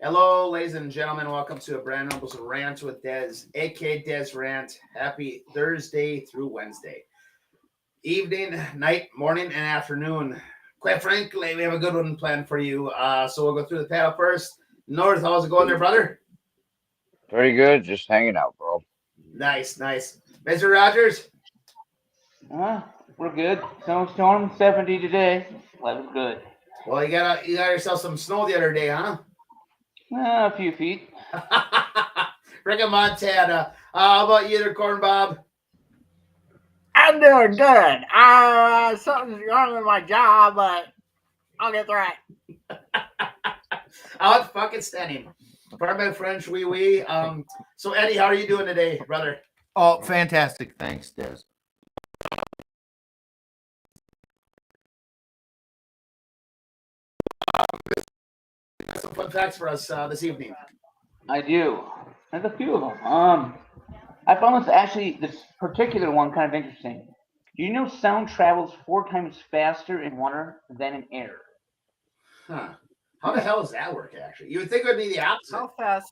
Hello, ladies and gentlemen. Welcome to a brand new episode of Rants with Dez, aka Dez Rant. Happy Thursday through Wednesday. Evening, night, morning, and afternoon. Quite frankly, we have a good one planned for you. So we'll go through the panel first. North, how's it going there, brother? Pretty good, just hanging out, bro. Nice. Mr. Rogers? We're good. Snowstorm, 70 today. Weather's good. Well, you got yourself some snow the other day, huh? A few feet. Rick of Montana. How about you there, Corn Bob? I'm doing good. Something's wrong with my job, but I'll get through it. Out fucking standing. Pardon my French, oui. So Eddie, how are you doing today, brother? Oh, fantastic. Thanks, Des. Some fun facts for us this evening. I do. There's a few of them. I found this particular one kind of interesting. Do you know sound travels 4 times faster in water than in air? Huh. How the hell does that work, actually? You would think it would be the opposite. How fast?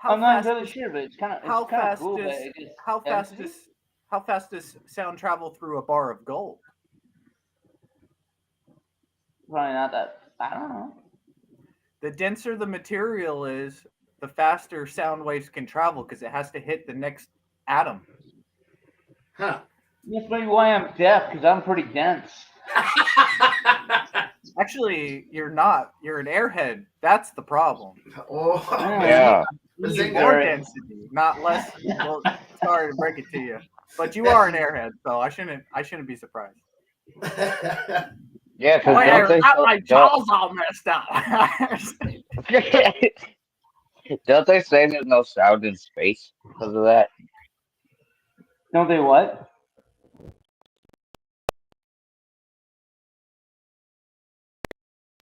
I'm not entirely sure, but it's kind of cool. How fast does sound travel through a bar of gold? Probably not that. I don't know. The denser the material is, the faster sound waves can travel because it has to hit the next atom. Huh. That's maybe why I'm deaf, because I'm pretty dense. Actually, you're not. You're an airhead. That's the problem. Oh, Yeah. The You need zinger. more density, not less. Well, sorry to break it to you, but you are an airhead, so I shouldn't be surprised. Yeah, because My jaw's all messed up. don't they say there's no sound in space because of that? Don't they what?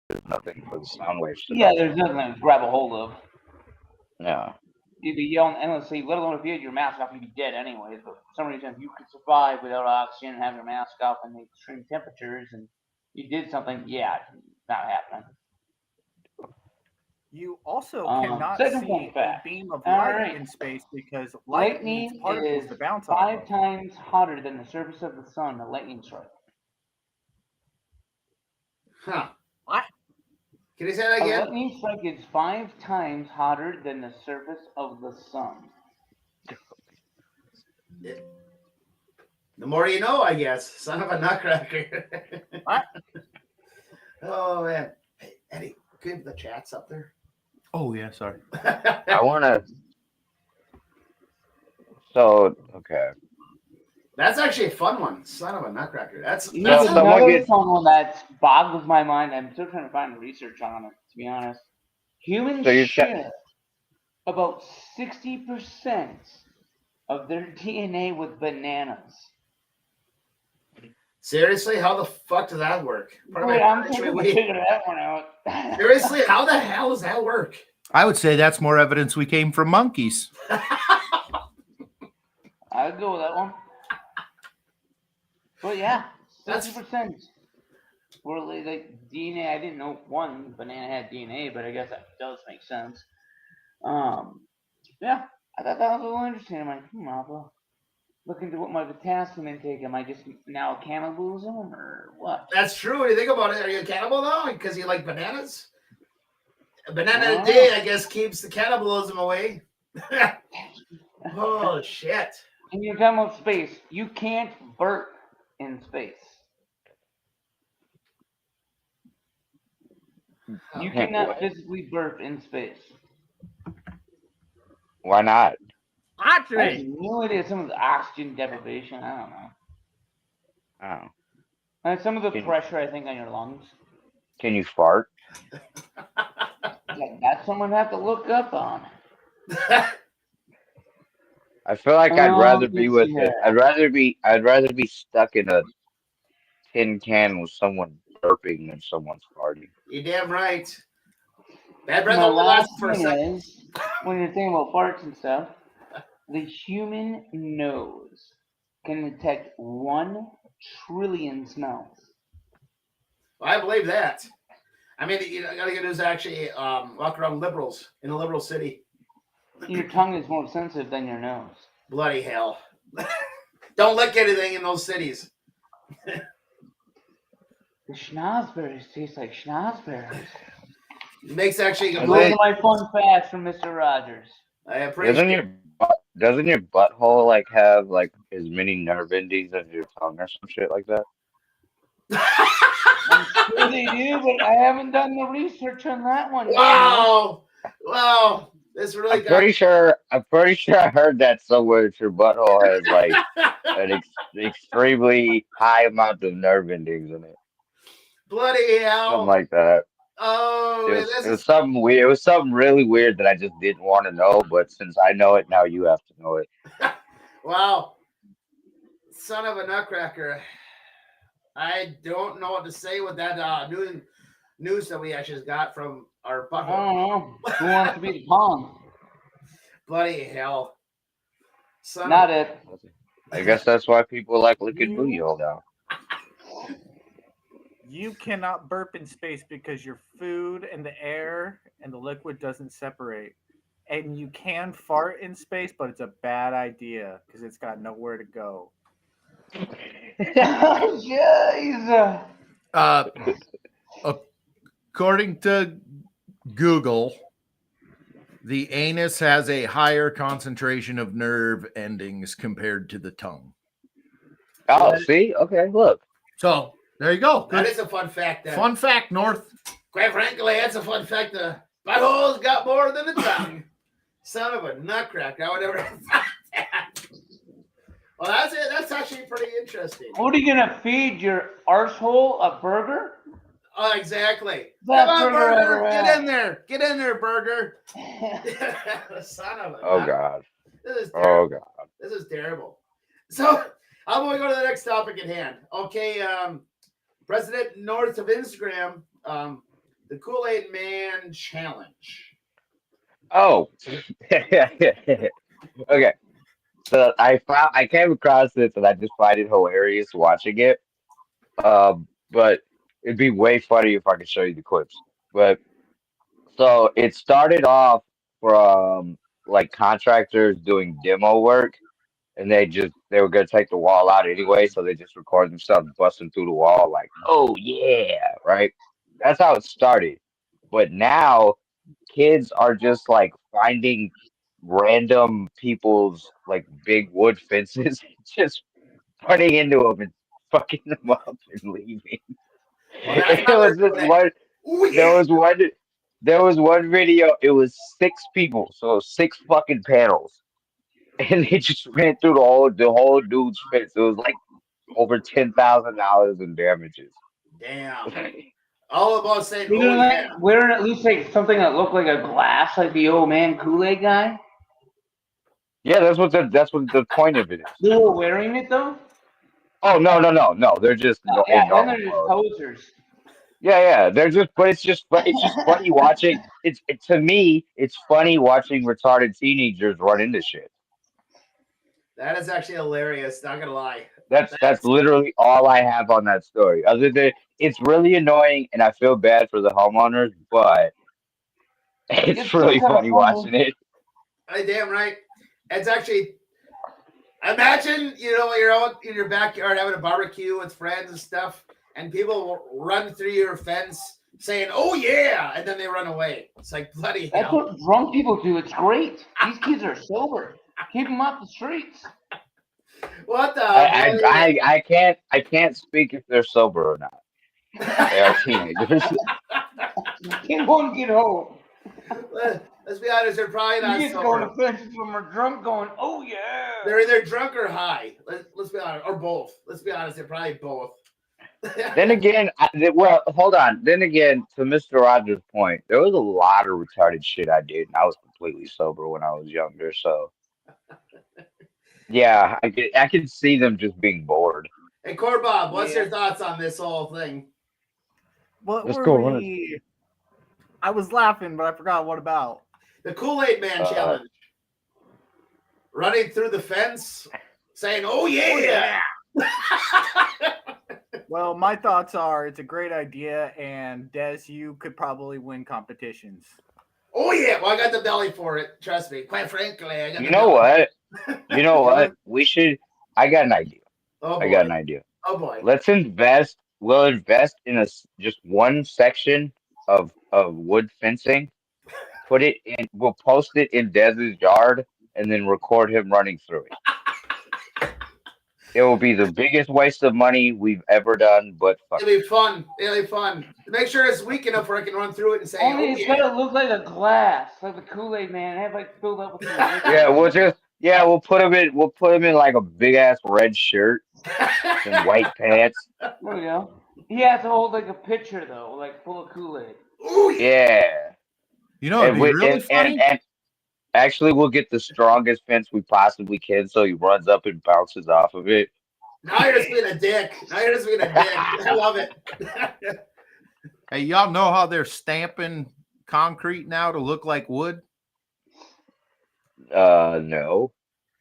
There's nothing for the sound waves to Yeah, go. there's nothing to grab a hold of. No. You'd be yelling endlessly, let alone if you had your mask off, you'd be dead anyways. But for some reason, if you could survive without oxygen and have your mask off in the extreme temperatures and you did something, yeah, not happening. You also cannot second see fun a fact. beam of All light right. in space because light needs Lightning particles is to bounce off 5 of. times hotter than the surface of the sun, a lightning strike. Huh. What? Can you say that A again? lightning strike is 5 times hotter than the surface of the sun. The more you know, I guess. Son of a nutcracker. What? Oh, man. Hey, Eddie, give the chats up there. Oh, yeah, sorry. I want to. So, okay. That's actually a fun one. Son of a nutcracker. That's Here's someone another get- fun one that boggles my mind. I'm still trying to find the research on it, to be honest. Humans So you're share about 60% of their DNA with bananas. seriously, how the fuck does that work? Pardon Wait, my I'm French, trying to wait. figure that one out. Seriously, how the hell does that work? I would say that's more evidence we came from monkeys. I'd go with that one. But yeah, That's- 60% were like DNA. I didn't know one banana had DNA, but I guess that does make sense. Yeah, I thought that was a little interesting. I'm like, I'll have to look into what my potassium intake. Am I just now cannibalism or what? That's true. When you think about it, are you a cannibal now because you like bananas? A banana Oh. a day, I guess, keeps the cannibalism away. Oh, shit. And you're talking about space. You can't burp in space. You Can't cannot what? physically burp in space. Why not? I Actually, have no idea. Some of the oxygen deprivation. I don't know. Oh. And some of the Can- pressure, I think, on your lungs. Can you fart? Yeah, that's someone have to look up on. I feel like I'd rather be let's with see it. here. I'd rather be stuck in a tin can with someone burping than someone's farting. You're damn right. Bad breath My only last lasts for a one second. is, when you're thinking about farts and stuff, the human nose can detect 1 trillion smells. I believe that. I mean, you know, all you gotta do is actually walk around liberals in a liberal city. Your tongue is more sensitive than your nose. Bloody hell! Don't lick anything in those cities. The schnozberries taste like schnozberries. It makes actually. I Those think- are my fun facts from Mr. Rogers. I appreciate. Doesn't your butthole like have like as many nerve endings as your tongue or some shit like that? I'm sure they do, but I haven't done the research on that one. Wow! Wow! This really I'm pretty sure I heard that somewhere that your butthole has like an extremely high amount of nerve endings in it. bloody hell! Something like that. Oh, man, It was something weird. It was something really weird that I just didn't want to know, but since I know it now, you have to know it. wow! Son of a nutcracker! I don't know what to say with that news that we actually just got from our I butthole. don't know. Who wants to be the pawn? Bloody hell! Son Not of, it. I guess that's why people like licking booty hole now. You cannot burp in space because your food and the air and the liquid doesn't separate. And you can fart in space, but it's a bad idea because it's got nowhere to go. Jeez. According to Google, the anus has a higher concentration of nerve endings compared to the tongue. Oh, see? Okay, look. So there you go. that Good. is a fun fact. Fun fact, North. Quite frankly, that's a fun fact. The butthole's got more than the tongue. Son of a nutcracker! I would never have thought that. Well, that's it. That's actually pretty interesting. What are you gonna feed your arsehole? A burger? Oh, exactly. Best Come on, burger Burger. ever Get had. in there. Get in there, Burger. Son of a. Oh nut. God. This is terrible. Oh God. This is terrible. So I'm going to go to the next topic at hand. Okay, President North of Instagram, the Kool-Aid Man Challenge. Oh. Okay. So I came across this and I just find it hilarious watching it. But it'd be way funny if I could show you the clips. But so it started off from like contractors doing demo work, and they were gonna take the wall out anyway, so they just recorded themselves busting through the wall like, oh yeah, right? That's how it started. But now kids are just like finding random people's like big wood fences, just running into them and fucking them up and leaving. Well, that's It how was they're this doing it. one. Ooh, There yeah. was one. There was one video. It was 6 people, so 6 fucking panels, and they just ran through the whole dude's fence. It was like over $10,000 in damages. Damn. All about saying, You oh, know yeah. that? Wearing at least like something that looked like a glass, like the old man Kool-Aid guy. Yeah, that's what the point of it is. They were wearing it though. Oh no! They're just Oh, in yeah, then normal they're just clothes. posers. Yeah. They're just, but it's just funny watching. To me, it's funny watching retarded teenagers run into shit. That is actually hilarious. Not going to lie. That's literally all I have on that story. Other than it's really annoying and I feel bad for the homeowners, but it's It's really still kinda funny funny. watching it. Damn right. It's actually, imagine, you're out in your backyard having a barbecue with friends and stuff, and people will run through your fence saying, oh, yeah, and then they run away. It's like, bloody That's hell. what drunk people do. It's great. These kids are sober. Keep them off the streets. What the? I can't speak if they're sober or not. They are teenagers. Get home, get home. Let's be honest, they're probably not You just go sober. to fences when we're drunk, going, "Oh yeah." They're either drunk or high. Let's be honest, or both. Let's be honest, they're probably both. Then again, well, hold on. Then again, to Mr. Rogers' point, there was a lot of retarded shit I did, and I was completely sober when I was younger. So, yeah, I could see them just being bored. Hey, Core Bob, what's Yeah. your thoughts on this whole thing? What Let's were go on. we? I was laughing, but I forgot what about. The Kool-Aid Man challenge. Running through the fence, saying, "Oh yeah." Well, my thoughts are it's a great idea, and Des, you could probably win competitions. Oh yeah, well I got the belly for it. Trust me. Quite frankly, I got You the know belly. what? You know The only what? We should. I got an idea. Oh I got boy. an idea. Oh boy. Let's invest. We'll invest in just one section of wood fencing. Put it in. We'll post it in Dez's yard, and then record him running through it. It will be the biggest waste of money we've ever done, but fuck It'll be fun. It'll be fun. Make sure it's weak enough where I can run through it and say, Only "Oh it's yeah." gotta look like a glass, like the Kool-Aid man. Have like filled up with some it. Yeah, liquid. we'll put him in. We'll put him in like a big ass red shirt, some white pants. There we go. He has to hold like a pitcher though, like full of Kool-Aid. Oh yeah. Yeah, You know, it'd and be we really funny. and actually, we'll get the strongest fence we possibly can, so he runs up and bounces off of it. Now you're just being a dick. Now you're just being a dick. I love it. Hey, y'all know how they're stamping concrete now to look like wood? No.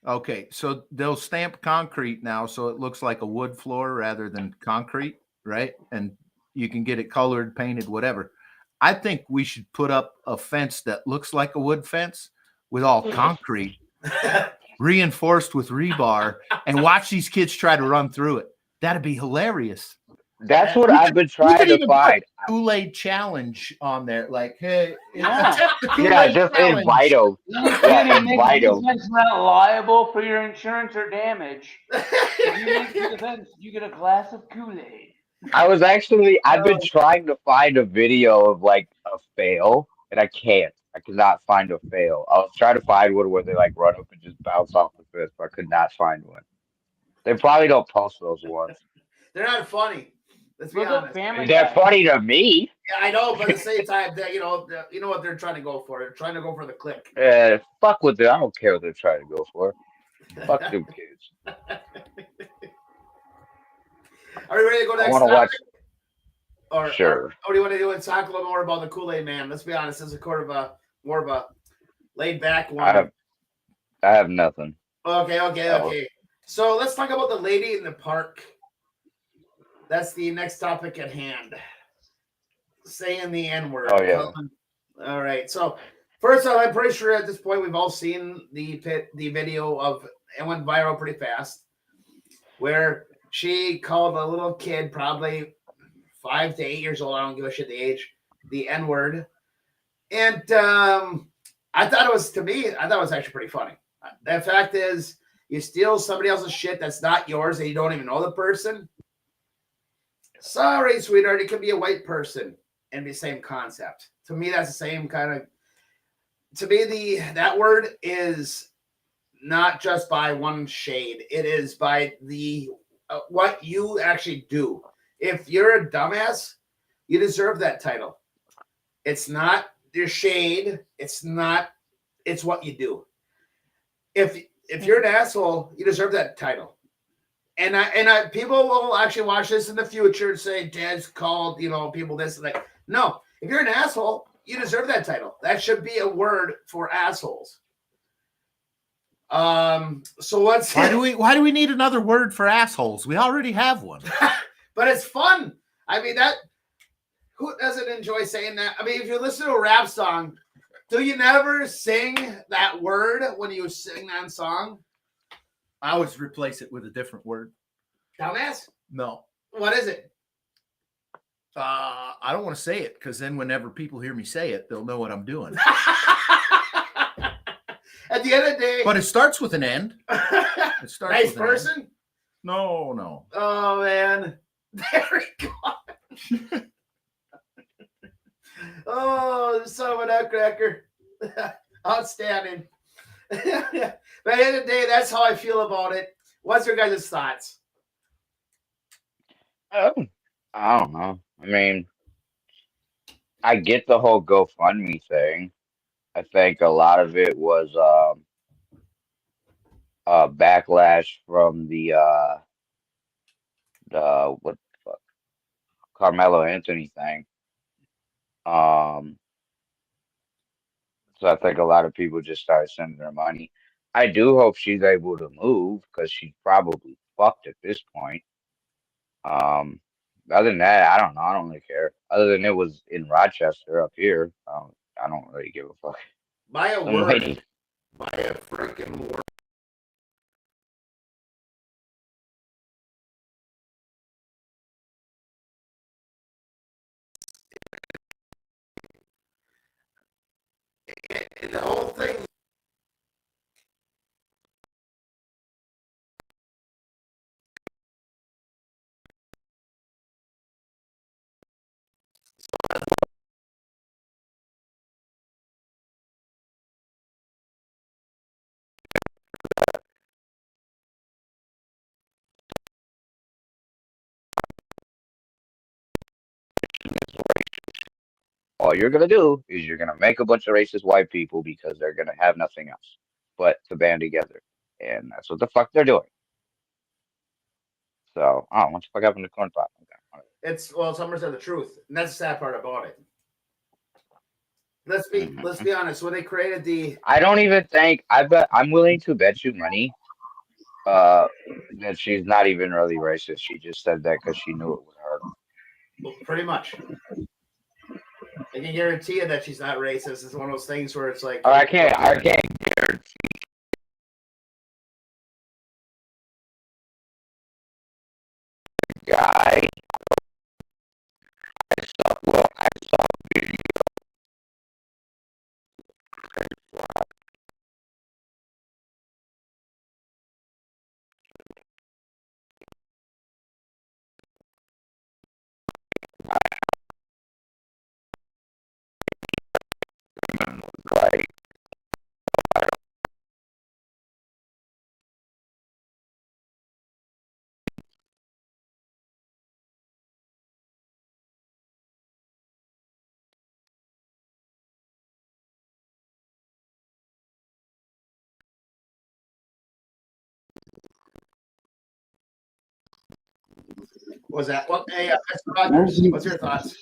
Okay, so they'll stamp concrete now so it looks like a wood floor rather than concrete, right? And you can get it colored, painted, whatever. I think we should put up a fence that looks like a wood fence with all concrete, reinforced with rebar, and watch these kids try to run through it. That'd be hilarious. That's what We I've could- been we trying could to even put find. Kool-Aid challenge on there, like, hey, Yeah. attempt the Kool-Aid Yeah, just challenge. invite him. You Yeah, can't make invite the him. fence not liable for your insurance or damage. If you make the fence, you get a glass of Kool-Aid. I've been trying to find a video of like a fail, and I can't. I could not find a fail. I was trying to find one where they like run up and just bounce off the fence, but I could not find one. They probably don't post those ones. They're not funny. Let's be Look up honest. Family They're Guy. funny to me. Yeah, I know, but at the same time, you know what they're trying to go for. They're trying to go for the click. Fuck with them. I don't care what they're trying to go for. Fuck them kids. Are you ready to go I next? want to topic? watch. Or Sure. Or do you want to do it? Talk a little more about the Kool-Aid Man. Let's be honest. This is more of a laid back one. I have nothing. Okay. So let's talk about the lady in the park. That's the next topic at hand. Saying the N-word. Oh, yeah. All right. So first off, I'm pretty sure at this point we've all seen the video of it went viral pretty fast, where she called a little kid, probably 5 to 8 years old. I don't give a shit the age, the N-word, and I thought it was actually pretty funny. The fact is, you steal somebody else's shit that's not yours and you don't even know the person. Sorry, sweetheart, it could be a white person and the same concept. To me, that's the same kind of. To me, that word is not just by one shade. It is by the what you actually do. If you're a dumbass, you deserve that title. It's not your shade. It's not. It's what you do. If you're an asshole, you deserve that title. And I people will actually watch this in the future and say, Dad's called, people this and that. No, if you're an asshole, you deserve that title. That should be a word for assholes. So why do we need another word for assholes? We already have one. But it's fun. I mean, who doesn't enjoy saying that? I mean, if you listen to a rap song, do you never sing that word when you sing that song? I always replace it with a different word. Dumbass? No. What is it? I don't want to say it because then whenever people hear me say it, they'll know what I'm doing. At the end of the day. But it starts with an end. It starts nice with an person? end. No. Oh, man. There we go. Oh, son of a nutcracker. Outstanding. But at the end of the day, that's how I feel about it. What's your guys' thoughts? I don't know. I mean, I get the whole GoFundMe thing. I think a lot of it was backlash from the what the fuck, Carmelo Anthony thing. So I think a lot of people just started sending their money. I do hope she's able to move because she's probably fucked at this point. Other than that, I don't know. I don't really care. Other than it was in Rochester up here, I don't really give a fuck. Buy a I'm word. waiting. Buy a freaking word. And the whole thing. All you're gonna do is you're gonna make a bunch of racist white people because they're gonna have nothing else but to band together, and that's what the fuck they're doing. So, oh, what the fuck happened to corn pop? Okay. It's well, some are the truth, and that's the sad part about it. Let's Mhm. be honest. When they created the I don't even think I bet I'm willing to bet you money, uh, that she's not even really racist. She just said that because she knew it would hurt. pretty much, I can guarantee you that she's not racist. It's one of those things where it's like, Or hey, I can't guarantee guy. Well, I saw a video. Like, was that what? Hey, what's your thoughts?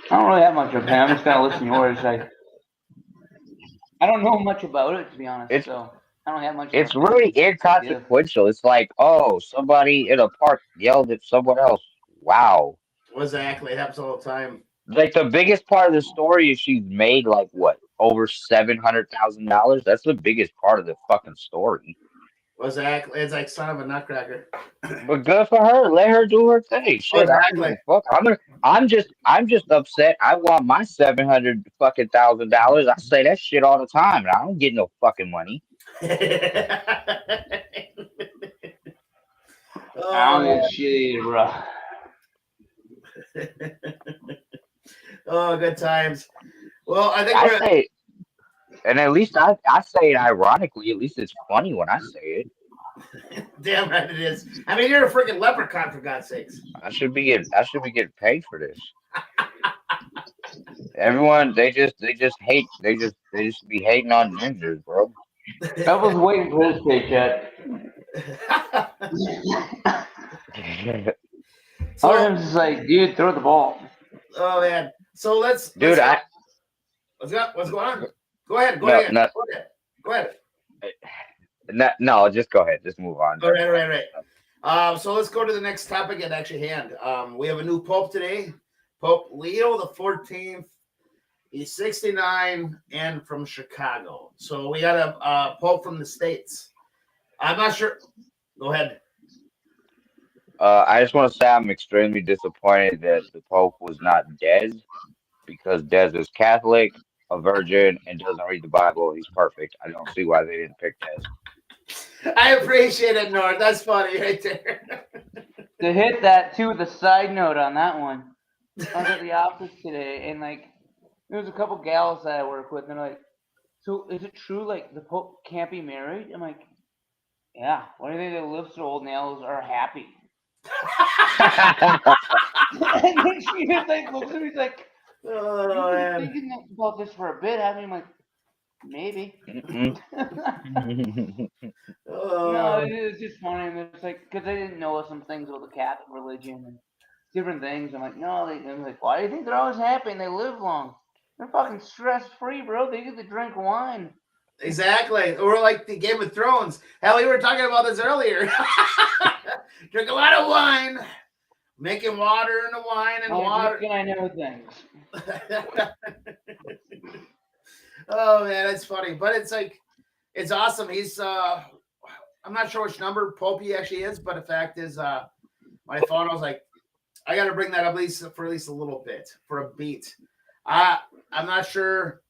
I don't really have much of it. I'm just gonna listen to yours. I don't know much about it, to be honest. it's So I don't have much of it's an really opinion to give. inconsequential. It's like, oh, somebody in a park yelled at someone else. Wow. Exactly, it happens all the time. Like the biggest part of the story is she's made like what, over $700,000. That's the biggest part of the fucking story. Exactly, it's like son of a nutcracker. But good for her. Let her do her thing. Shit, I don't give Exactly. a fuck. I'm just upset. I want my 700 fucking $1,000. I say that shit all the time, and I don't get no fucking money. I don't oh, get shit either, bro. oh, good times. Well, I think I we're say, and at least I say it ironically. At least it's funny when I say it. damn right it is. I mean, you're a freaking leprechaun for God's sakes. I should be getting paid for this. Everyone, they just be hating on gingers, bro. I was waiting for this paycheck. so, Harden's just like, dude, throw the ball. oh man. So let's Dude, go. What's going on? Go ahead. Go no, ahead. no, Go ahead. Go ahead. no, just go ahead, just move on. All right. So let's go to the next topic at actually hand. We have a new Pope today, Pope Leo the 14th. He's 69 and from Chicago. So we got a Pope from the States. I'm not sure. Go ahead. I just want to say I'm extremely disappointed that the Pope was not Dez because Dez is Catholic, a virgin, and doesn't read the Bible. He's perfect. I don't see why they didn't pick Dez. I appreciate it, North. That's funny right there. To hit that too, the side note on that one, I was at the office today, and like, there was a couple gals that I work with, and they're like, "So is it true like the Pope can't be married?" I'm like, "Yeah. Why do you think they live so old nails are happy?" And then she just like looks at me, like, Oh, "You've been man. thinking about this for a bit, haven't you?" I'm like, "Maybe." No, Oh, it was just funny. And it's like, because I didn't know some things about the Catholic religion and different things. I'm like, no, I'm like, why do you think they're always happy and they live long? They're fucking stress free, bro. They get to drink wine. exactly. Or like the Game of Thrones. Hell, we were talking about this earlier. Drink a lot of wine. making water and the wine and water. I know things. Oh man, that's funny. But it's like it's awesome. He's I'm not sure which number Pope he actually is, but the fact is my phone, I was like, I gotta bring that up for at least a little bit, for a beat. I'm not sure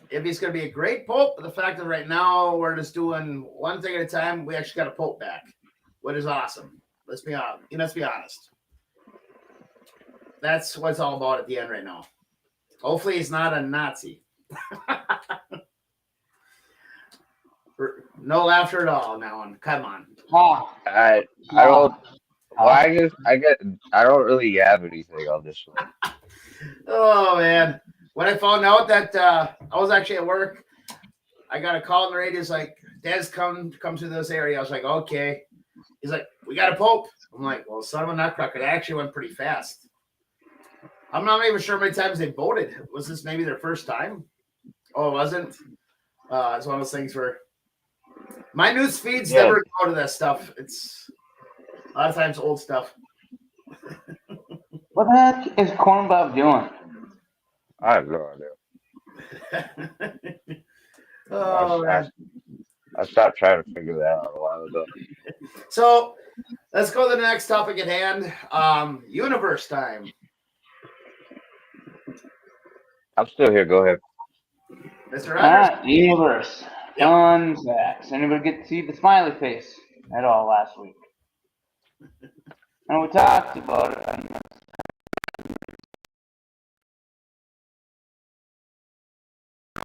if he's gonna be a great Pope, but the fact that right now we're just doing one thing at a time, we actually got a Pope back, which is awesome. Let's be honest. That's what it's all about at the end right now. Hopefully he's not a Nazi. No laughter at all now on. Come on. I don't. Well, I don't really have anything on this one. Oh man. When I found out that I was actually at work, I got a call on the radio. It's like, Des, come to this area. I was like, okay. He's like, we got a Pope. I'm like, well, son of a nutcracker. That actually went pretty fast. I'm not even sure how many times they voted. Was this maybe their first time? Oh, it wasn't? It's one of those things where my news feeds never go to that stuff. It's a lot of times old stuff. What the heck is Corn Bob doing? I have no idea. I stopped trying to figure that out a while ago. So let's go to the next topic at hand. Universe time. I'm still here. Go ahead. Mr. Rogers. Universe. Fun facts. Anybody get to see the smiley face at all last week? And we talked about it.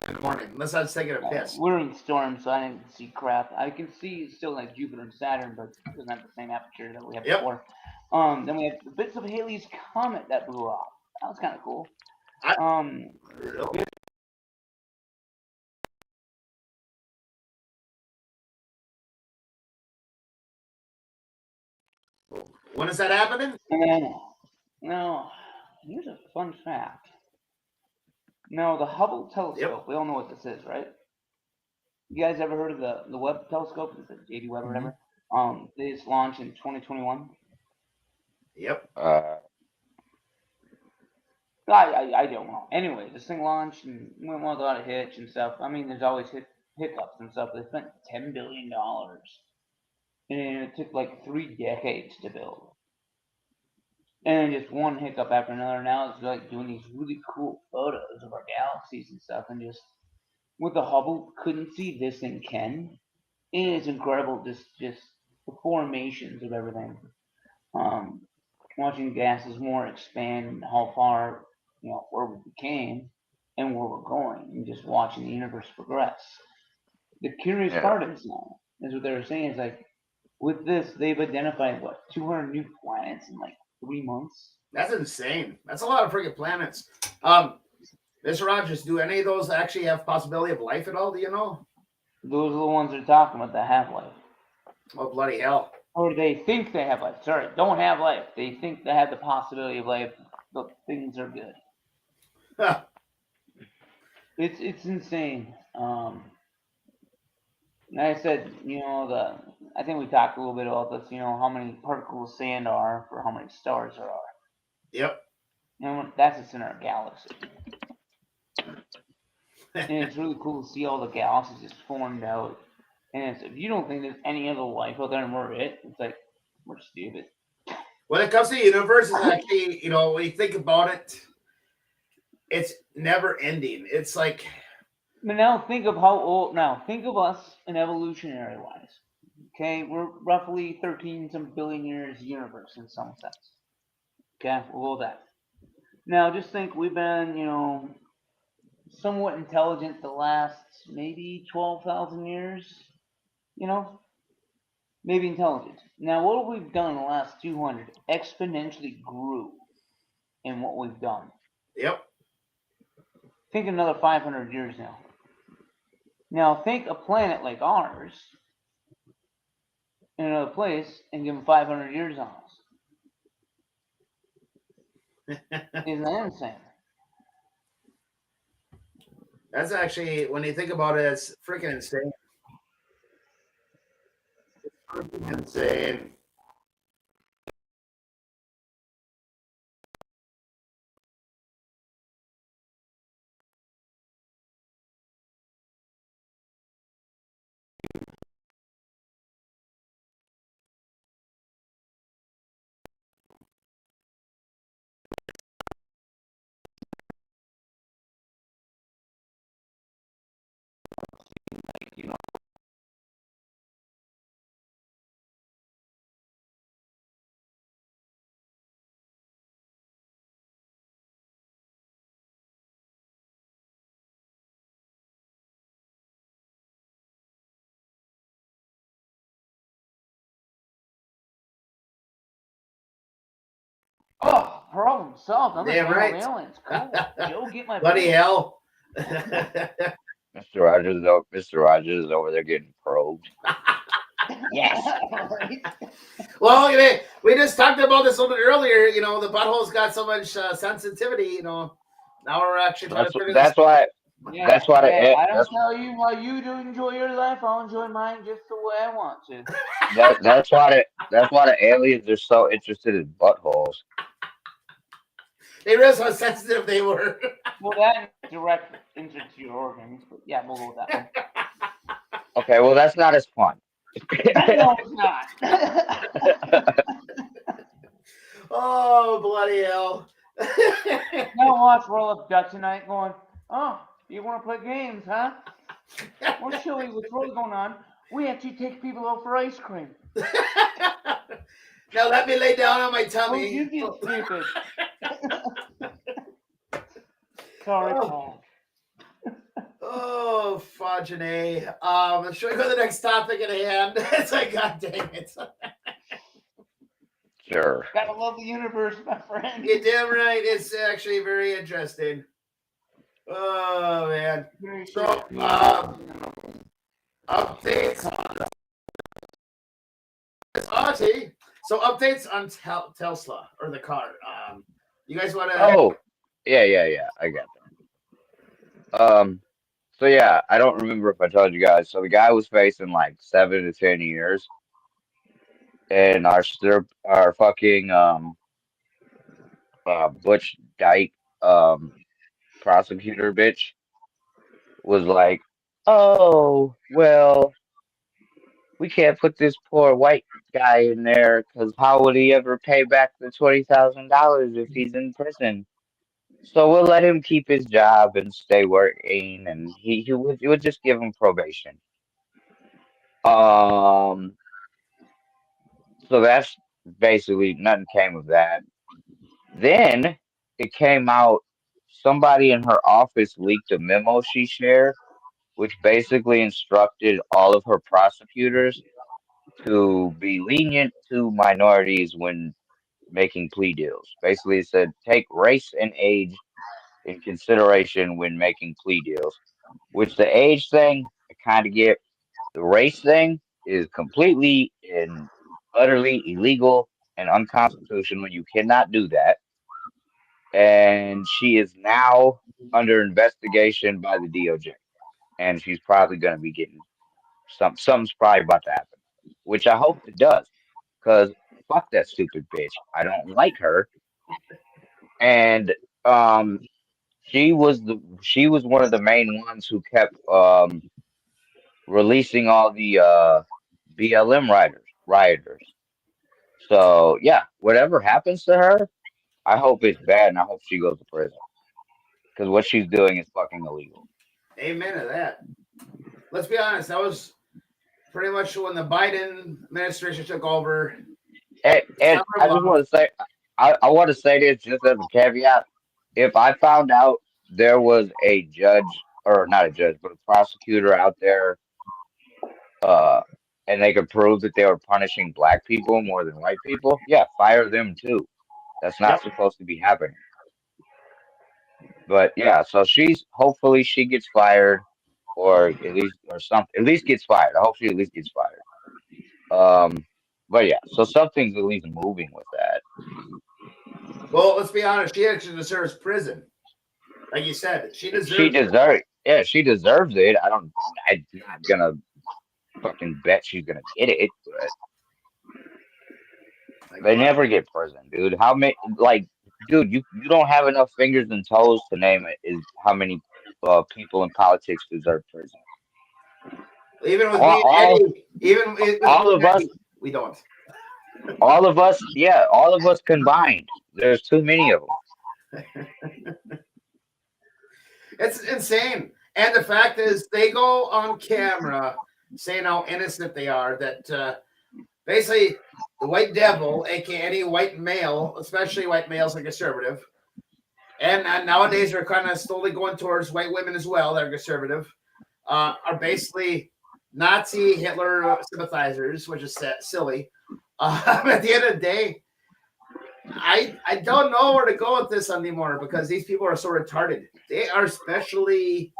Good morning. Unless I was taking a piss. We're in the storm, so I didn't see crap. I can see still like Jupiter and Saturn, but it doesn't have the same aperture that we had before. Then we have the bits of Halley's Comet that blew off. That was kind of cool. When is that happening? No, here's a fun fact. No, the Hubble telescope. We all know what this is, right? You guys ever heard of the Webb telescope? The JD Webb or whatever. They just launched in 2021. Yep. I don't know. Anyway, this thing launched and went with a lot of hitch and stuff. I mean, there's always hiccups and stuff. They spent $10 billion. And it took like 3 decades to build. And just one hiccup after another. Now it's like doing these really cool photos of our galaxies and stuff. And just with the Hubble, couldn't see this thing can. And it's incredible, just the formations of everything. Watching gases more expand, how far, where we came and where we're going, and just watching the universe progress. The curious part is now, is what they were saying is like, with this, they've identified 200 new planets in like 3 months. That's insane. That's a lot of freaking planets. Mr. Rogers, do any of those actually have possibility of life at all? Do you know? Those are the ones they're talking about that have life. Oh, bloody hell. Or they think they have life. Sorry, don't have life. They think they have the possibility of life, but things are good. Huh. It's insane. Like I said, I think we talked a little bit about this, how many particles of sand are for how many stars there are. Yep. And that's just in our galaxy. And it's really cool to see all the galaxies just formed out. And if you don't think there's any other life out there and we're it's like, we're stupid. When it comes to the universe, it's actually, when you think about it, it's never ending. It's like... But now think of how old... Now, think of us in evolutionary-wise. Okay? We're roughly 13 some billion years universe in some sense. Okay? We'll go with that. Now, just think we've been, somewhat intelligent the last maybe 12,000 years. Maybe intelligent. Now, what we've done in the last 200 exponentially grew in what we've done. Yep. Think another 500 years now. Now, think a planet like ours in another place and give them 500 years on us. Isn't that insane? That's actually, when you think about it, it's freaking insane. It's freaking insane. Oh, problem solved. I'm Damn gonna right. handle aliens. Cool. Go get my Bloody food. hell. Mr. Rogers is over there getting probed. Yes. Right? Well, we just talked about this a little bit earlier. The butthole's got so much sensitivity. Now we're actually trying to figure this. That's why. Yeah, That's why hey, I don't that's tell you how you do enjoy your life. I'll enjoy mine just the way I want to. that's why the aliens are so interested in buttholes. They realized how sensitive they were. Well, that direct into your organs, but yeah, we'll go with that one. Okay, well that's not as fun. No, it's not. Oh, bloody hell. Now watch Roll Up Gut tonight going, oh, you want to play games, huh? We'll show you what's really going on. We actually take people out for ice cream. Now let me lay down on my Oh, tummy. you get stupid. Sorry, Paul. Oh, fudgeonay. Should we go to the next topic at hand? It's like, God dang it. Sure. Gotta love the universe, my friend. You're damn right. It's actually very interesting. Oh, man. So, updates on Auntie. So, updates on Tesla or the car. You guys want to? Oh, yeah. I got that. So yeah, I don't remember if I told you guys. So the guy was facing like 7 to 10 years, and our fucking Butch Dyke prosecutor bitch was like, oh well, we can't put this poor white guy in there because how would he ever pay back the $20,000 if he's in prison? So we'll let him keep his job and stay working, and he would just give him probation. Um, so that's basically nothing came of that. Then it came out somebody in her office leaked a memo she shared, which basically instructed all of her prosecutors to be lenient to minorities when making plea deals. Basically, it said take race and age in consideration when making plea deals, which the age thing I kind of get. The race thing is completely and utterly illegal and unconstitutional. You cannot do that. And she is now under investigation by the DOJ. And she's probably going to be getting something's probably about to happen, which I hope it does. Because fuck that stupid bitch. I don't like her. And um, she was one of the main ones who kept releasing all the BLM rioters. So yeah, whatever happens to her, I hope it's bad and I hope she goes to prison because what she's doing is fucking illegal. Amen to that. Let's be honest. That was pretty much when the Biden administration took over. And I just want to say, I want to say this just as a caveat. If I found out there was a judge or not a judge, but a prosecutor out there, uh, and they could prove that they were punishing black people more than white people, yeah, fire them too. That's not Yep. supposed to be happening. But yeah, so she's hopefully she gets fired, or at least or something. At least gets fired. I hope she at least gets fired. But yeah, so something's at least moving with that. Well, let's be honest. She actually deserves prison. Like you said, she deserves. She deserves. Yeah, she deserves it. I'm not gonna fucking bet she's gonna get it, but they never get prison, dude. How many? Like, dude, you don't have enough fingers and toes to name it. Is how many people in politics deserve prison? Even with me and All Eddie, even with all me of and us, Eddie, we don't. all of us, yeah, all of us combined. There's too many of them. It's insane. And the fact is, they go on camera saying how innocent they are. That basically the white devil, aka any white male, especially white males are conservative, and nowadays they're kind of slowly going towards white women as well that are conservative, are basically Nazi Hitler sympathizers, which is silly. At the end of the day, I don't know where to go with this anymore because these people are so retarded. They are especially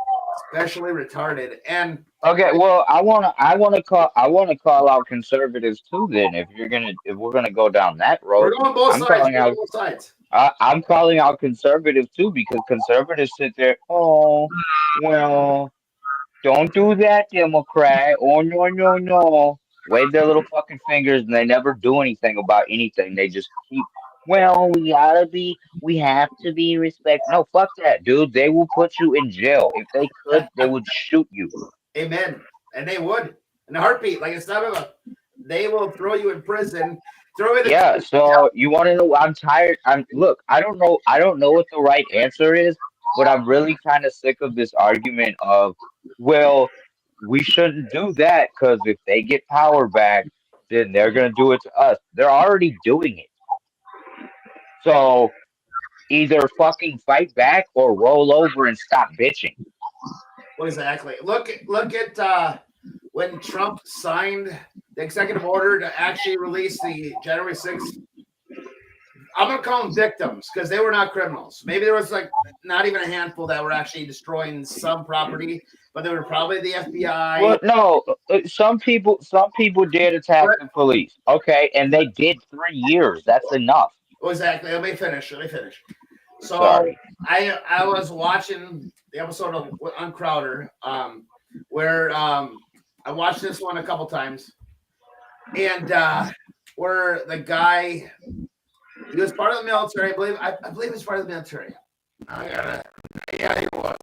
retarded. And Okay, well, I wanna call out conservatives too. Then, if we're gonna go down that we're road, going both I'm sides. calling We're out going both sides. I'm calling out conservatives too because conservatives sit there. Oh, well, don't do that, Democrat. Oh no, no, no. Wave their little fucking fingers and they never do anything about anything. They just keep. Well, we have to be respect. No, fuck that, dude. They will put you in jail. If they could, they would shoot you. Amen. And they would in a heartbeat. Like it's not a. They will throw you in prison. Throw you in Yeah, the. so you want to know? I'm tired. Look. I don't know. I don't know what the right answer is, but I'm really kind of sick of this argument of, well, we shouldn't do that because if they get power back, then they're gonna do it to us. They're already doing it. So either fucking fight back or roll over and stop bitching. Well, exactly. Look at when Trump signed the executive order to actually release the January 6th. I'm gonna call them victims because they were not criminals. Maybe there was like not even a handful that were actually destroying some property, but they were probably the FBI. Well, no, some people did attack But the police. Okay, and they did 3 years. That's enough. exactly. Let me finish. So Sorry. I was watching the episode of on Crowder, where I watched this one a couple times, and where the guy he was part of the military. I believe he was part of the military. Yeah, he was.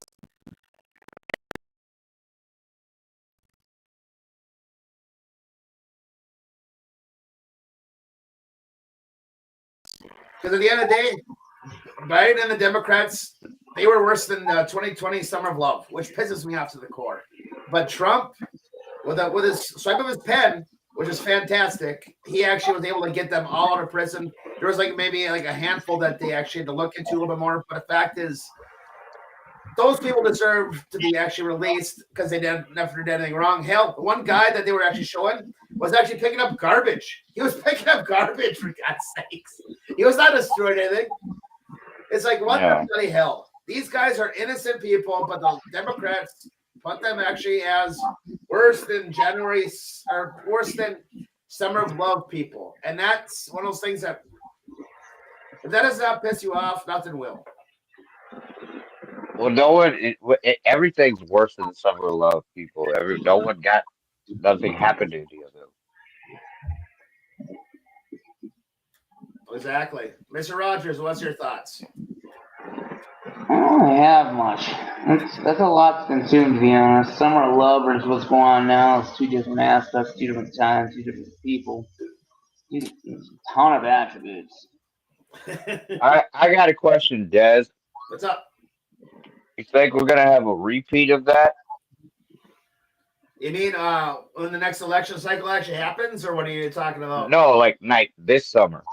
Because at the end of the day, Biden and the Democrats, they were worse than the 2020 Summer of Love, which pisses me off to the core. But Trump, with his swipe of his pen, which is fantastic, he actually was able to get them all out of prison. There was like maybe like a handful that they actually had to look into a little bit more. But the fact is, those people deserve to be actually released because they never did anything wrong. Hell, one guy that they were actually showing was actually picking up garbage. He was picking up garbage for God's sakes. He was not destroying anything. It's like, what the bloody hell? These guys are innocent people, but the Democrats put them actually as worse than January or worse than Summer of Love people. And that's one of those things that if that does not piss you off, nothing will. Well, no one. Everything's worse than the summer of love, people. No one got nothing happened to any of them. Exactly. Mr. Rogers, what's your thoughts? I don't really have much. That's a lot to consume, to be honest. Summer of Love versus what's going on now. It's two different aspects, two different times, two different people. There's a ton of attributes. I got a question, Des. What's up? You think we're gonna have a repeat of that? You mean when the next election cycle actually happens, or what are you talking about? No, like night this summer.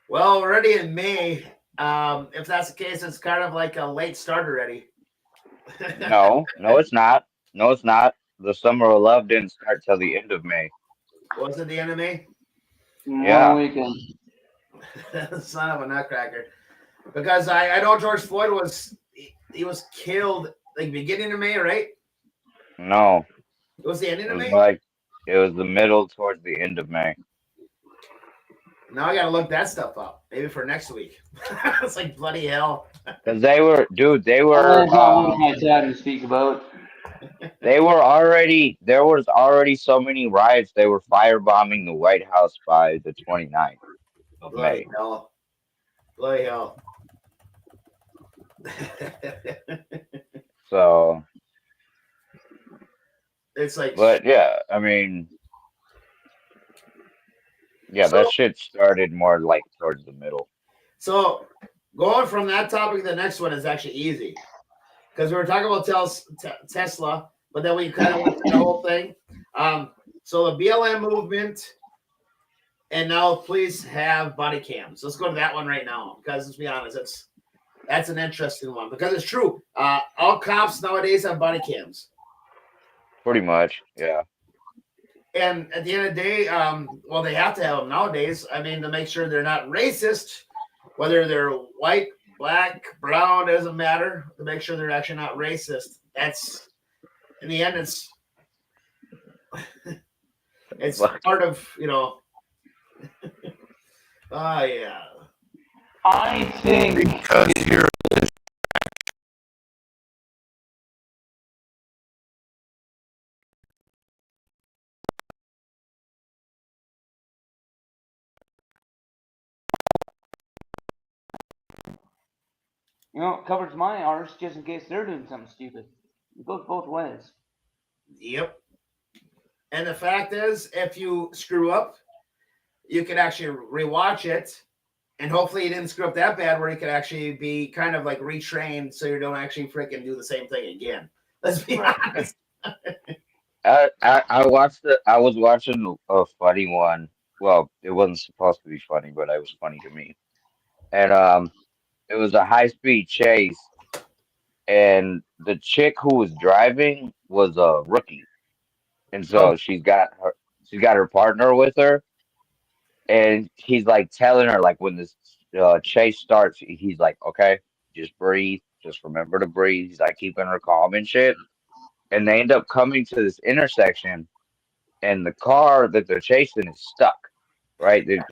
Well, already in May. If that's the case, it's kind of like a late start already. No, it's not. No, it's not. The summer of love didn't start till the end of May. Was it the end of May? Yeah. One weekend. Son of a nutcracker. Because I know George Floyd he was killed like beginning of May, right? No, It was the ending it of was May? like it was the middle towards the end of May. Now I gotta look that stuff up. Maybe for next week. It's like bloody hell. Because they were, dude, they Well, were, that's all my time to speak about. they were already, there was already so many riots, they were firebombing the White House by the 29th of Bloody May. hell. Bloody hell. So, It's like but yeah, I mean, yeah, so that shit started more like towards the middle. so going from that topic to the next one is actually easy. because we were talking about Tesla, but then we kind of went through the whole thing. So the BLM movement, and now please have body cams. Let's go to that one right now, because let's be honest, that's an interesting one because it's true. All cops nowadays have body cams. Pretty much, yeah. And at the end of the day, well, they have to have them nowadays. I mean, to make sure they're not racist, whether they're white, black, brown, doesn't matter. To make sure they're actually not racist. That's in the end, it's part of Oh yeah. I think Because you're it covers my arse just in case they're doing something stupid. It goes both ways. Yep. And the fact is, if you screw up, you can actually rewatch it, and hopefully you didn't screw up that bad where you could actually be kind of like retrained so you don't actually freaking do the same thing again. Let's be honest. I was watching a funny one. Well, it wasn't supposed to be funny, but it was funny to me. And it was a high-speed chase, and the chick who was driving was a rookie, and Oh, so she's got her partner with her, and he's like telling her like when this chase starts, he's like, okay, just breathe, just remember to breathe. He's like keeping her calm and shit, and they end up coming to this intersection, and the car that they're chasing is stuck, right? There's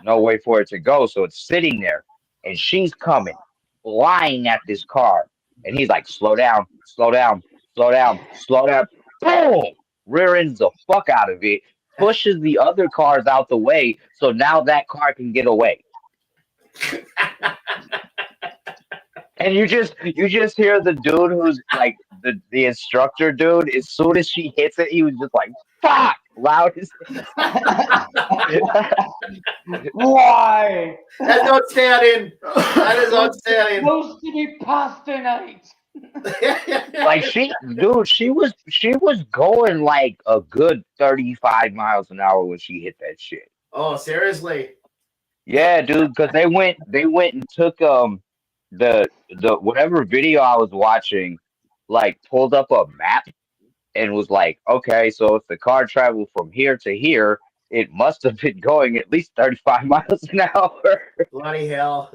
no way for it to go, so it's sitting there, and she's coming, flying at this car, and he's like, slow down, slow down, slow down, slow down, boom, rear ends the fuck out of it, pushes the other cars out the way, so now that car can get away. And you just hear the dude who's like the instructor dude. As soon as she hits it, he was just like "fuck" loud as Why? that's outstanding. That is outstanding. Supposed to be pasta night. like she was going like a good 35 miles an hour when she hit that shit. Oh, seriously. Yeah, dude, because they went and took the whatever video I was watching, like pulled up a map and was like, okay, so if the car traveled from here to here, it must have been going at least 35 miles an hour. Bloody hell.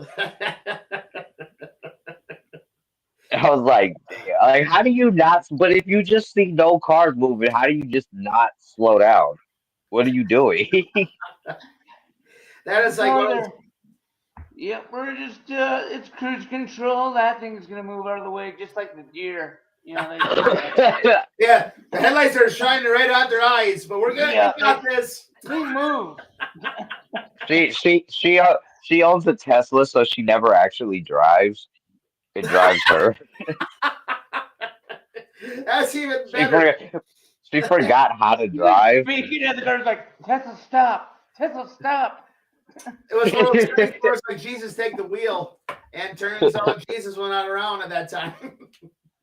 I was like, damn, like, how do you not? But if you just see no cars moving, how do you just not slow down? What are you doing? That is like one of those- Yep, we're just it's cruise control. That thing's gonna move out of the way just like the deer. yeah, the headlights are shining right on their eyes, but we're good. Yeah, We got this. they move. she owns a Tesla, so she never actually drives. It drives her. That's even She better. she forgot how to drive. Speaking of the cars, like Tesla, stop! Tesla, stop! It was one of those things where it's like Jesus take the wheel, and turns out Jesus was not around at that time.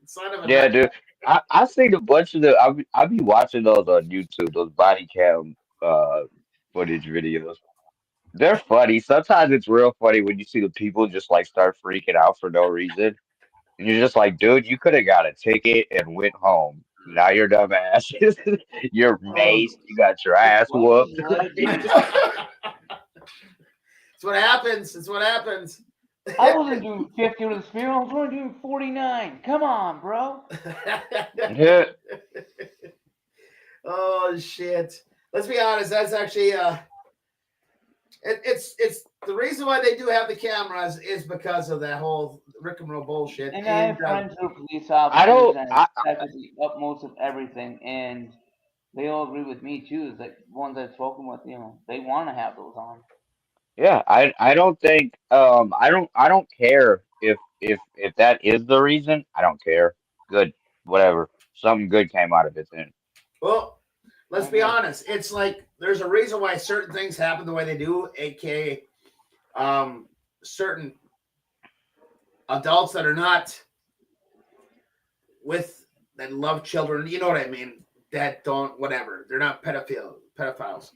Son of a Yeah, dude. I seen a bunch of the. I be watching those on YouTube. Those body cam footage videos. They're funny. Sometimes it's real funny when you see the people just like start freaking out for no reason. And you're just like, dude, you could have got a ticket and went home. Now you're dumbass. You're maced. You got your ass whooped. It's what happens. It's what happens. I wasn't doing 50 with a spear. I was only doing 49. Come on, bro. Yeah. Oh shit. Let's be honest. That's actually it's the reason why they do have the cameras is because of that whole Rick and roll bullshit. And I have friends who are police officers I don't. and I, that's the utmost of everything. And they all agree with me too. It's like ones I've spoken with, they want to have those on. yeah. I don't think. I don't care if that is the reason. I don't care. Good. Whatever. Something good came out of it then. Well, let's be honest. It's like there's a reason why certain things happen the way they do, aka certain adults that are not with that love children. You know what I mean? That don't whatever. They're not pedophiles,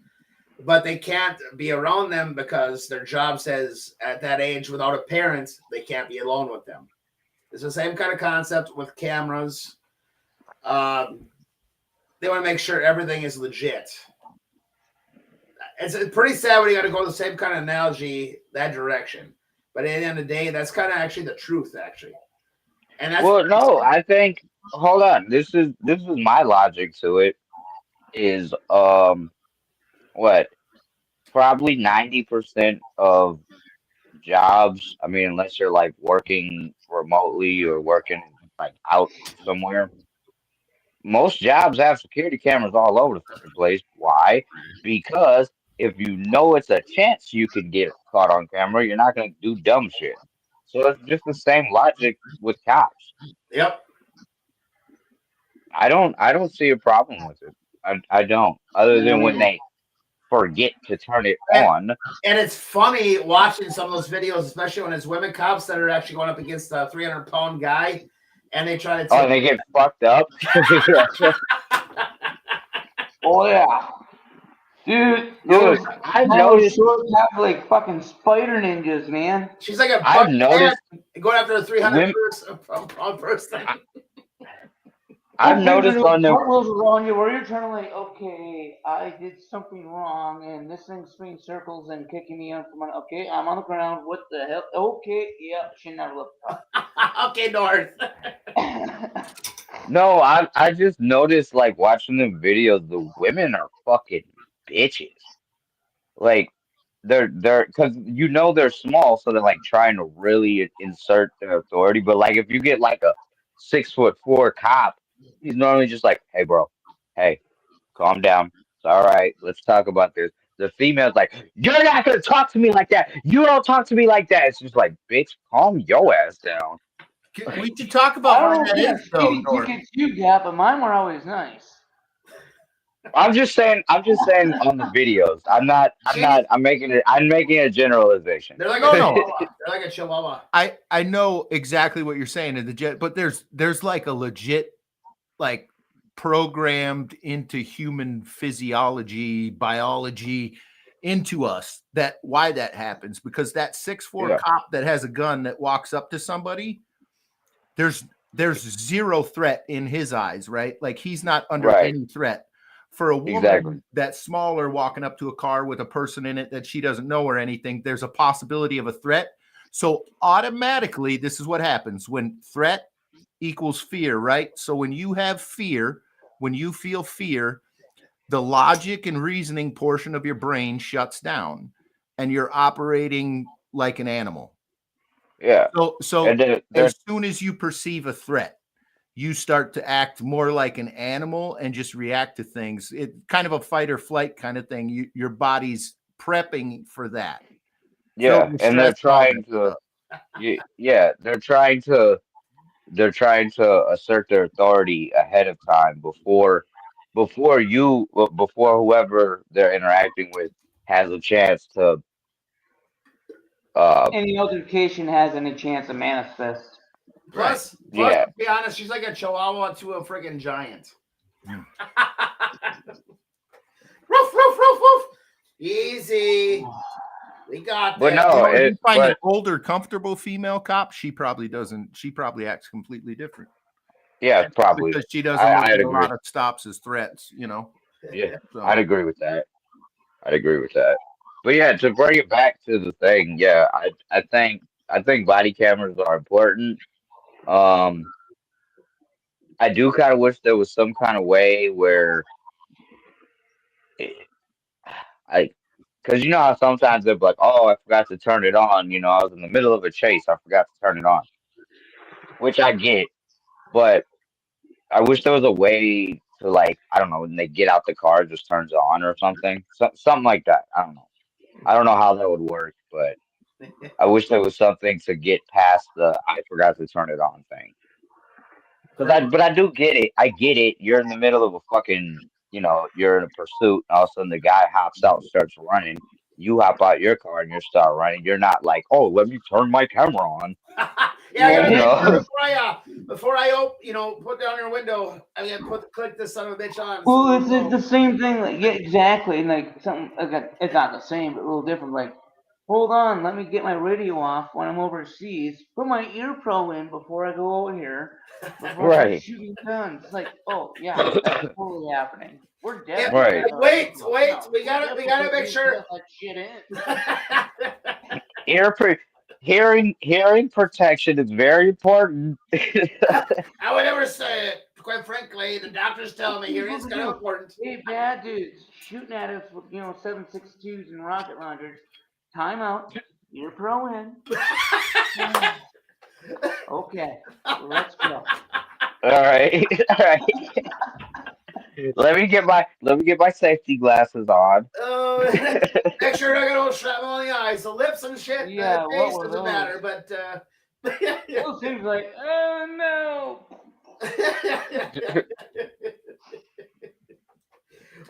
but they can't be around them because their job says at that age, without a parent, they can't be alone with them. It's the same kind of concept with cameras. Um, they want to make sure everything is legit. It's pretty sad when you got to go the same kind of analogy that direction. But at the end of the day, that's kind of actually the truth, actually. And that's Well, no, I think hold on. This is my logic to it is what probably 90% of jobs, I mean, unless you're like working remotely or working like out somewhere, most jobs have security cameras all over the fucking place. Why? Because if you know it's a chance you can get caught on camera, you're not gonna do dumb shit. So it's just the same logic with cops. yep. I don't see a problem with it. I don't. Other than when they forget to turn it And, on. and it's funny watching some of those videos, especially when it's women cops that are actually going up against a 300-pound guy, and they try to Oh, take. and they get fucked up. Oh yeah, dude, Dude, those I've metal noticed shorts have like fucking spider ninjas, man. She's like a I've buck man noticed going after a 300 women pound person. I've Those things are noticed doing on them. cartwheels around you where you're trying to like, okay, I did something wrong, and this thing's spinning circles and kicking me up from on. Okay, I'm on the ground. What the hell? Okay, yeah, she never looked up. Okay, North. No, I just noticed like watching the videos, the women are fucking bitches. Like they're because they're small, so they're like trying to really insert their authority. But like if you get like a 6'4" cop, he's normally just like, hey bro, hey, calm down. It's all right. Let's talk about this. The female's like, you're not gonna talk to me like that. You don't talk to me like that. It's just like, bitch, calm your ass down. We should talk I about don't why know what that kind is, of though, speeding North. tickets you got, but mine were always nice. I'm just saying. I'm just saying on the videos. I'm not. I'm She's not. I'm making it. I'm making a generalization. they're like No, a no. chihuahua. They're like a chihuahua. I know exactly what you're saying in the jet, but there's like a legit like programmed into human physiology, biology into us that why that happens because that 6'4" Yeah. cop that has a gun that walks up to somebody, there's zero threat in his eyes, right? Like he's not under Right. any threat. For a Exactly. woman that's smaller walking up to a car with a person in it that she doesn't know or anything, there's a possibility of a threat. So automatically, this is what happens when threat equals fear, right? So when you have fear, when you feel fear, the logic and reasoning portion of your brain shuts down and you're operating like an animal. Yeah. So And then as they're soon as you perceive a threat, you start to act more like an animal and just react to things. It kind of a fight or flight kind of thing. Your body's prepping for that. Filled yeah, with and stress they're and all that trying to. stuff. Yeah, they're trying to assert their authority ahead of time before whoever they're interacting with has a chance to uh Any altercation has any chance to manifest. Right. Plus, yeah. to be honest, she's like a chihuahua to a freaking giant. Hmm. Roof, roof, roof, roof. Easy. We got But that. You no, know, if you find an but older, comfortable female cop, she probably doesn't. She probably acts completely different yeah, probably. because she doesn't look I'd at a agree. lot of stops as threats. You know, Yeah, so I'd agree with that. I'd agree with that. But yeah, to bring it back to the thing, yeah, I think body cameras are important. Um, I do kind of wish there was some kind of way where it, I, because you know how sometimes they're like, oh, I forgot to turn it on. I was in the middle of a chase, I forgot to turn it on, which I get, but I wish there was a way to like, I don't know, when they get out the car, it just turns on or something, something like that. I don't know. I don't know how that would work, but. I wish there was something to get past the I forgot to turn it on thing. But I do get it. I get it. You're in the middle of a fucking, you're in a pursuit, and all of a sudden the guy hops out and starts running. You hop out your car and you start running. You're not like, oh, let me turn my camera on. Yeah, I gotta make No. sure before I put down your window, I gotta click this son of a bitch on. Well, it's the same thing. Like, yeah, exactly. And like something, it's not the same, but a little different. Like, hold on, let me get my radio off when I'm overseas. Put my ear pro in before I go over here. Before I start Right. shooting guns. It's like, oh yeah, that's totally happening. We're Yeah, definitely. Right. wait, No, we gotta definitely make sure. let that shit in. Ear pro- hearing protection is very important. I would never say it. Quite frankly, the doctors tell me here it's kind of important. Hey, bad dudes shooting at us with 7.62s and rocket launchers. Time out. Ear pro in. Okay, let's go. All right. All right. Let me get my safety glasses on. Oh, make sure I got no shrapnel on the eyes, the lips and shit. Yeah, The what face were doesn't those? matter, but Those things like, oh no.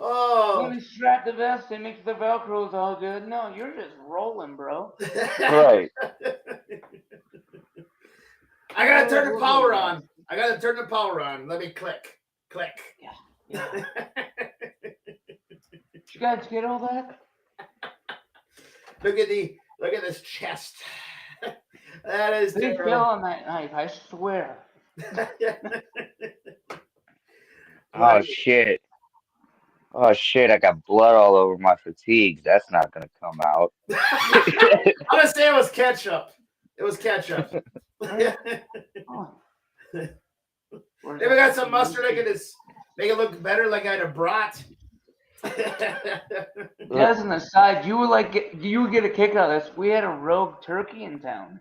oh, Let me strap the vest and make the Velcro's all good. No, you're just rolling, bro. Right. I gotta turn the power on. I gotta turn the power on. Let me click. Yeah. Did you guys get all that? Look at this chest. That is They terrible. fell on that knife, I swear. Oh shit. Oh shit, I got blood all over my fatigues. That's not gonna come out. I'm gonna say it was ketchup. It was ketchup. Oh. Maybe I got some mustard. I can just make it look better, like I had a brat. As an aside, you would get a kick out of this. We had a rogue turkey in town.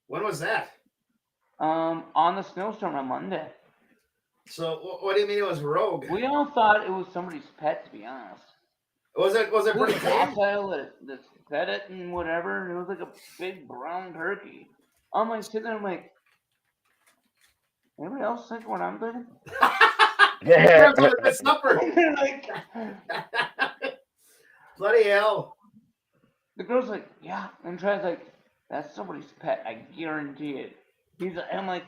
When was that? On the snowstorm on Monday. So what do you mean it was rogue? We all thought it was somebody's pet, to be honest. Was it It was pretty a tame? docile that fed it and whatever, and it was like a big brown turkey. I'm like sitting there, I'm like, anybody else think what I'm thinking? That's a good supper. Like, Bloody hell. the girl's like, yeah, and tries like, that's somebody's pet, I guarantee it. I'm like,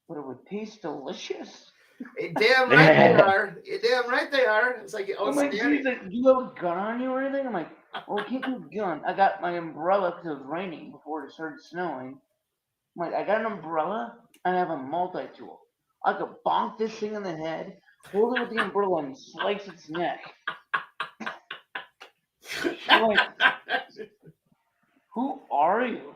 but it would taste delicious. You're damn right they are. You're damn right they are. It's like I'm like, she's outstanding. like, do you have a gun on you or anything? I'm like, well, I can't do a gun. I got my umbrella because it was raining before it started snowing. I'm like, I got an umbrella and I have a multi-tool. I could bonk this thing in the head, hold it with the umbrella, and slice its neck. I'm like, who are you?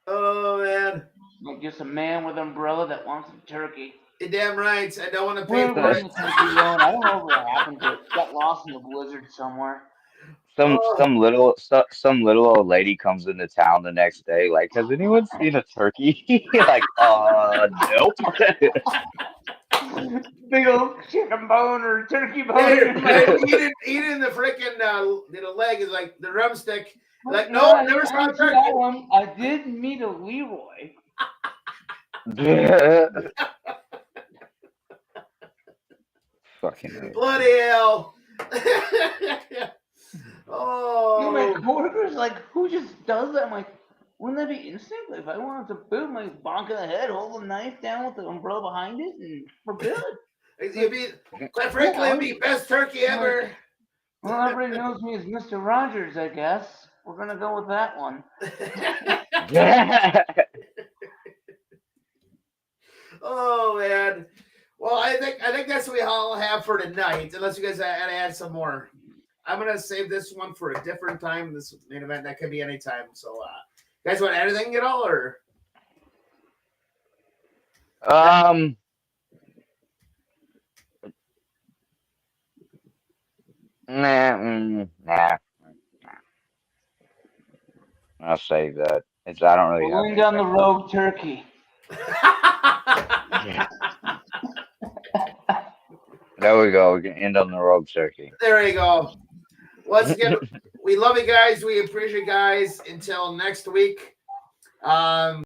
Oh man. Like, just a man with an umbrella that wants a turkey. You're damn right. I don't want to pay Where for was it. the turkey going? I don't know what happened to it. Got lost in the blizzard somewhere. Some little old lady comes into town the next day, like, has anyone seen a turkey? Like, nope. Big old chicken bone or turkey bone. Eating the freaking leg is like the drumstick. Like, No, nope, I never didn't saw a see turkey. that one. I did meet a Leroy. Fucking hell. Bloody hell. My Oh. coworker's like, who just does that? I'm like, wouldn't that be instinct? Like, if I wanted to boot my bonk in the head, hold the knife down with the umbrella behind it, and we're good. Quite frankly, it'd be best turkey ever. Well, everybody knows me as Mr. Rogers, I guess. We're gonna go with that one. Oh man. Well, I think that's what we all have for tonight. Unless you guys add some more. I'm gonna save this one for a different time. This main event that could be any time. So, guys, want anything at all, or? Nah. I'll save that. I don't really We're have going down the anything. road turkey. There we go. We can end on the road turkey. There you go. Once again, we love you guys. We appreciate you guys. Until next week.